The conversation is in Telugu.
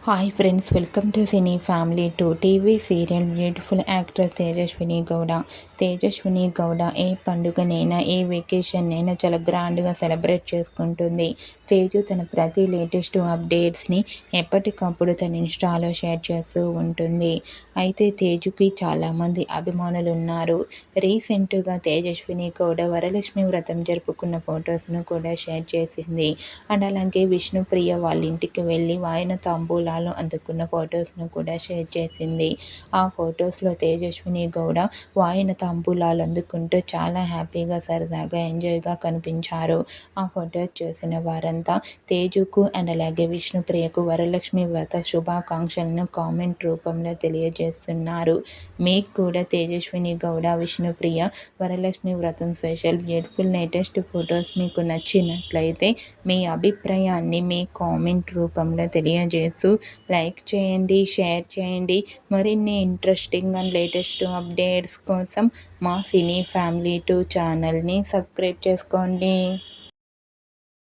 Hi friends, welcome to cine family to TV serial. Beautiful actress Tejaswini Gowda. Tejaswini Gowda ఏ పండుగనైనా ఏ వెకేషన్నైనా చాలా గ్రాండ్గా సెలబ్రేట్ చేసుకుంటుంది. తేజు తన ప్రతి లేటెస్ట్ అప్డేట్స్ని ఎప్పటికప్పుడు తన ఇన్స్టాలో షేర్ చేస్తూ ఉంటుంది. అయితే తేజుకి చాలామంది అభిమానులు ఉన్నారు. రీసెంట్గా తేజస్విని గౌడ వరలక్ష్మి వ్రతం జరుపుకున్న ఫొటోస్ను కూడా షేర్ చేసింది. అండ్ అలాగే విష్ణుప్రియ వాళ్ళ ఇంటికి వెళ్ళి వాయన తాంబూలాలు అందుకున్న ఫొటోస్ను కూడా షేర్ చేసింది. ఆ ఫొటోస్లో తేజస్విని గౌడ వాయన తాంబూలాలు అందుకుంటూ చాలా హ్యాపీగా సరదాగా ఎంజాయ్గా కనిపించారు. ఆ ఫొటోస్ చూసిన వారంతా తేజుకు అండ్ అలాగే విష్ణుప్రియకు వరలక్ష్మి వ్రత శుభాకాంక్షలను కామెంట్ రూపంలో తెలియజేస్తున్నారు. మీకు కూడా తేజస్విని గౌడ విష్ణుప్రియ వరలక్ష్మి వ్రతం స్పెషల్ బ్యూటిఫుల్ లేటెస్ట్ ఫొటోస్ మీకు నచ్చినట్లయితే మీ అభిప్రాయాన్ని మీ కామెంట్ రూపంలో తెలియజేస్తూ లైక్ చేయండి, షేర్ చేయండి. మరిన్ని ఇంట్రెస్టింగ్ అండ్ లేటెస్ట్ అప్డేట్స్ కోసం మా సినీ ఫ్యామిలీ 2 ఛానల్ని సబ్స్క్రైబ్ చేసుకోండి.